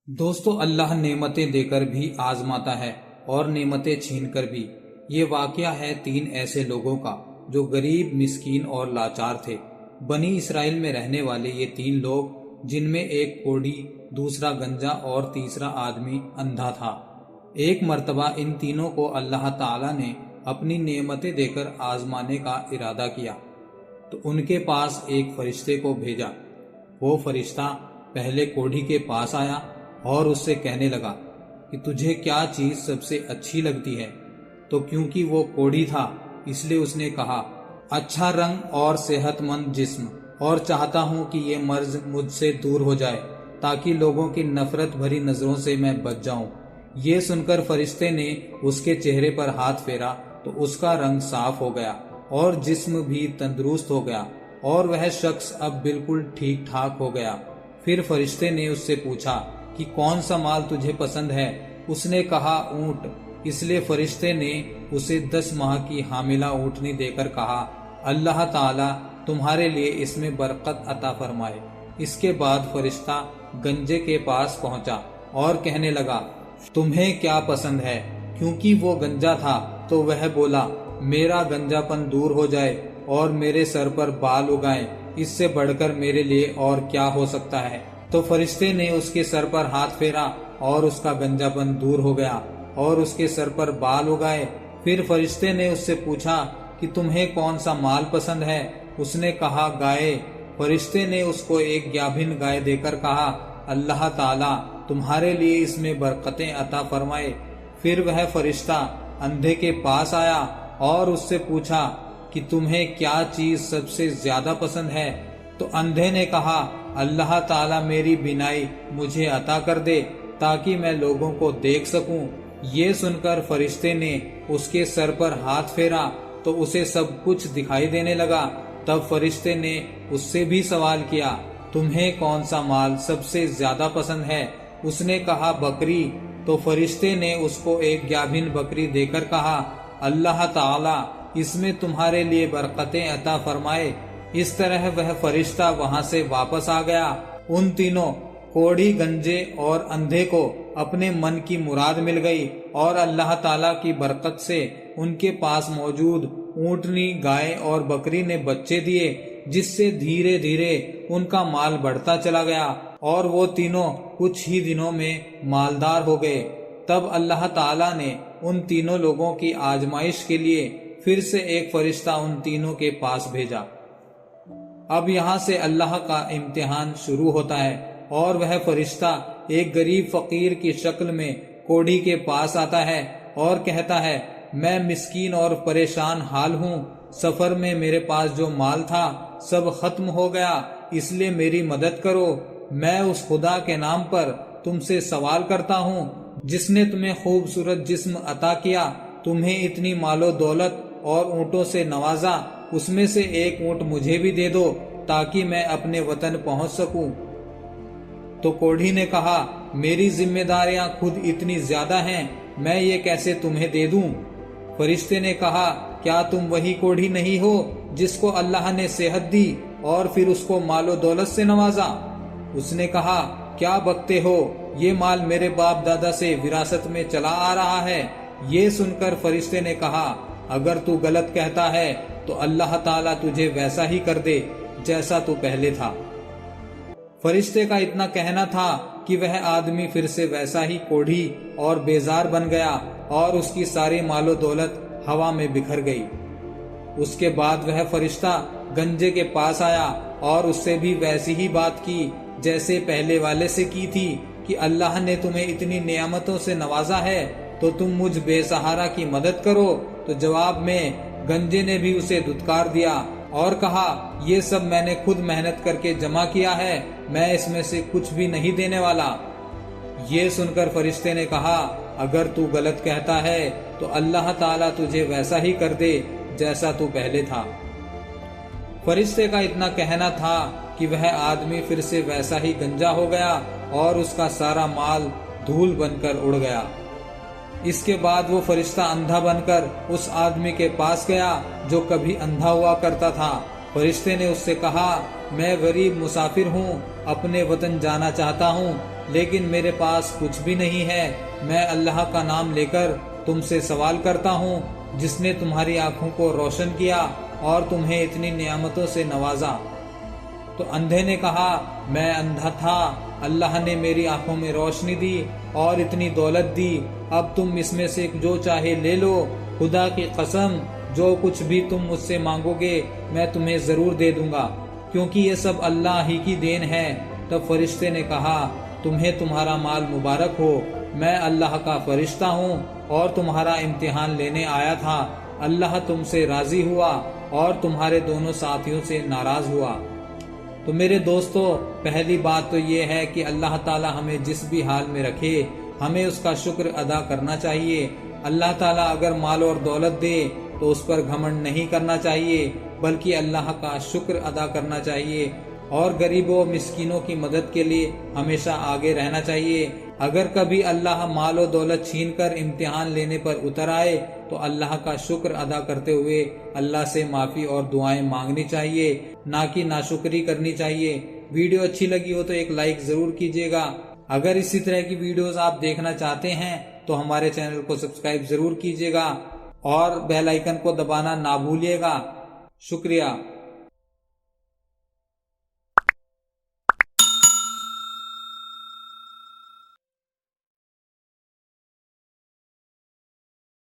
دوستو، اللہ نعمتیں دے کر بھی آزماتا ہے اور نعمتیں چھین کر بھی۔ یہ واقعہ ہے 3 ایسے لوگوں کا جو غریب، مسکین اور لاچار تھے۔ بنی اسرائیل میں رہنے والے یہ 3 لوگ، جن میں ایک کوڑی، دوسرا گنجا اور تیسرا آدمی اندھا تھا۔ ایک مرتبہ ان تینوں کو اللہ تعالیٰ نے اپنی نعمتیں دے کر آزمانے کا ارادہ کیا تو ان کے پاس ایک فرشتے کو بھیجا۔ وہ فرشتہ پہلے کوڑھی کے پاس آیا اور اس سے کہنے لگا کہ تجھے کیا چیز سب سے اچھی لگتی ہے؟ تو کیونکہ وہ کوڑھی تھا اس لیے اس نے کہا، اچھا رنگ اور صحت مند جسم، اور چاہتا ہوں کہ یہ مرض مجھ سے دور ہو جائے تاکہ لوگوں کی نفرت بھری نظروں سے میں بچ جاؤں۔ یہ سن کر فرشتے نے اس کے چہرے پر ہاتھ پھیرا تو اس کا رنگ صاف ہو گیا اور جسم بھی تندرست ہو گیا، اور وہ شخص اب بالکل ٹھیک ٹھاک ہو گیا۔ پھر فرشتے نے اس سے پوچھا کہ کون سا مال تجھے پسند ہے؟ اس نے کہا، اونٹ۔ اس لیے فرشتے نے اسے 10 ماہ کی حاملہ اونٹنی دے کر کہا، اللہ تعالیٰ تمہارے لیے اس میں برکت عطا فرمائے۔ اس کے بعد فرشتہ گنجے کے پاس پہنچا اور کہنے لگا، تمہیں کیا پسند ہے؟ کیونکہ وہ گنجا تھا تو وہ بولا، میرا گنجا پن دور ہو جائے اور میرے سر پر بال اگائیں، اس سے بڑھ کر میرے لیے اور کیا ہو سکتا ہے؟ تو فرشتے نے اس کے سر پر ہاتھ پھیرا اور اس کا گنجا پن دور ہو گیا اور اس کے سر پر بال اگائے۔ پھر فرشتے نے اس سے پوچھا کہ تمہیں کون سا مال پسند ہے؟ اس نے کہا، گائے۔ فرشتے نے اس کو ایک گیابھن گائے دے کر کہا، اللہ تعالیٰ تمہارے لیے اس میں برکتیں عطا فرمائے۔ پھر وہ فرشتہ اندھے کے پاس آیا اور اس سے پوچھا کہ تمہیں کیا چیز سب سے زیادہ پسند ہے؟ تو اندھے نے کہا، اللہ تعالیٰ میری بینائی مجھے عطا کر دے تاکہ میں لوگوں کو دیکھ سکوں۔ یہ سن کر فرشتے نے اس کے سر پر ہاتھ پھیرا تو اسے سب کچھ دکھائی دینے لگا۔ تب فرشتے نے اس سے بھی سوال کیا، تمہیں کون سا مال سب سے زیادہ پسند ہے؟ اس نے کہا، بکری۔ تو فرشتے نے اس کو ایک گیابھن بکری دے کر کہا، اللہ تعالیٰ اس میں تمہارے لیے برکتیں عطا فرمائے۔ اس طرح وہ فرشتہ وہاں سے واپس آ گیا۔ ان تینوں کوڑھی، گنجے اور اندھے کو اپنے من کی مراد مل گئی اور اللہ تعالیٰ کی برکت سے ان کے پاس موجود اونٹنی، گائے اور بکری نے بچے دیے، جس سے دھیرے دھیرے ان کا مال بڑھتا چلا گیا اور وہ تینوں کچھ ہی دنوں میں مالدار ہو گئے۔ تب اللہ تعالیٰ نے ان تینوں لوگوں کی آزمائش کے لیے پھر سے ایک فرشتہ ان تینوں کے پاس بھیجا۔ اب یہاں سے اللہ کا امتحان شروع ہوتا ہے اور وہ فرشتہ ایک غریب فقیر کی شکل میں کوڑھی کے پاس آتا ہے اور کہتا ہے، میں مسکین اور پریشان حال ہوں، سفر میں میرے پاس جو مال تھا سب ختم ہو گیا، اس لیے میری مدد کرو۔ میں اس خدا کے نام پر تم سے سوال کرتا ہوں جس نے تمہیں خوبصورت جسم عطا کیا، تمہیں اتنی مال و دولت اور اونٹوں سے نوازا، اس میں سے ایک اونٹ مجھے بھی دے دو تاکہ میں اپنے وطن پہنچ سکوں۔ تو کوڑھی نے کہا، میری ذمہ داریاں خود اتنی زیادہ ہیں، میں یہ کیسے تمہیں دے دوں؟ فرشتے نے کہا، کیا تم وہی کوڑھی نہیں ہو جس کو اللہ نے صحت دی اور پھر اس کو مال و دولت سے نوازا؟ اس نے کہا، کیا بکتے ہو، یہ مال میرے باپ دادا سے وراثت میں چلا آ رہا ہے۔ یہ سن کر فرشتے نے کہا، اگر تو غلط کہتا ہے تو اللہ تعالیٰ تجھے ویسا ہی کر دے جیسا تو پہلے تھا۔ فرشتے کا اتنا کہنا تھا کہ وہ آدمی پھر سے ویسا ہی کوڑھی اور بیزار بن گیا اور اس کی ساری مال و دولت ہوا میں بکھر گئی۔ اس کے بعد وہ فرشتہ گنجے کے پاس آیا اور اس سے بھی ویسی ہی بات کی جیسے پہلے والے سے کی تھی کہ اللہ نے تمہیں اتنی نعمتوں سے نوازا ہے تو تم مجھ بے سہارا کی مدد کرو۔ تو جواب میں گنجے نے بھی اسے دھتکار دیا اور کہا، یہ سب میں نے خود محنت کر کے جمع کیا ہے، میں اس میں سے کچھ بھی نہیں دینے والا۔ یہ سن کر فرشتے نے کہا، اگر تو غلط کہتا ہے تو اللہ تعالیٰ تجھے ویسا ہی کر دے جیسا تو پہلے تھا۔ فرشتے کا اتنا کہنا تھا کہ وہ آدمی پھر سے ویسا ہی گنجا ہو گیا اور اس کا سارا مال دھول بن کر اڑ گیا۔ اس کے بعد وہ فرشتہ اندھا بن کر اس آدمی کے پاس گیا جو کبھی اندھا ہوا کرتا تھا۔ فرشتے نے اس سے کہا، میں غریب مسافر ہوں، اپنے وطن جانا چاہتا ہوں، لیکن میرے پاس کچھ بھی نہیں ہے۔ میں اللہ کا نام لے کر تم سے سوال کرتا ہوں جس نے تمہاری آنکھوں کو روشن کیا اور تمہیں اتنی نعمتوں سے نوازا۔ تو اندھے نے کہا میں اندھا تھا، اللہ نے میری آنکھوں میں روشنی دی اور اتنی دولت دی، اب تم اس میں سے جو چاہے لے لو، خدا کی قسم جو کچھ بھی تم مجھ سے مانگو گے میں تمہیں ضرور دے دوں گا، کیونکہ یہ سب اللہ ہی کی دین ہے۔ تب فرشتے نے کہا تمہیں تمہارا مال مبارک ہو، میں اللہ کا فرشتہ ہوں اور تمہارا امتحان لینے آیا تھا۔ اللہ تم سے راضی ہوا اور تمہارے دونوں ساتھیوں سے ناراض ہوا۔ تو میرے دوستو، پہلی بات تو یہ ہے کہ اللہ تعالی ہمیں جس بھی حال میں رکھے ہمیں اس کا شکر ادا کرنا چاہیے۔ اللہ تعالیٰ اگر مال اور دولت دے تو اس پر گھمنڈ نہیں کرنا چاہیے، بلکہ اللہ کا شکر ادا کرنا چاہیے اور غریبوں و مسکینوں کی مدد کے لیے ہمیشہ آگے رہنا چاہیے۔ اگر کبھی اللہ مال و دولت چھین کر امتحان لینے پر اتر آئے تو اللہ کا شکر ادا کرتے ہوئے اللہ سے معافی اور دعائیں مانگنی چاہیے، نہ کہ ناشکری کرنی چاہیے۔ ویڈیو اچھی لگی ہو تو ایک لائک ضرور کیجیے گا۔ اگر اسی طرح کی ویڈیوز آپ دیکھنا چاہتے ہیں تو ہمارے چینل کو سبسکرائب ضرور کیجیے گا اور بیل آئیکن کو دبانا نہ بھولیے گا۔ شکریہ۔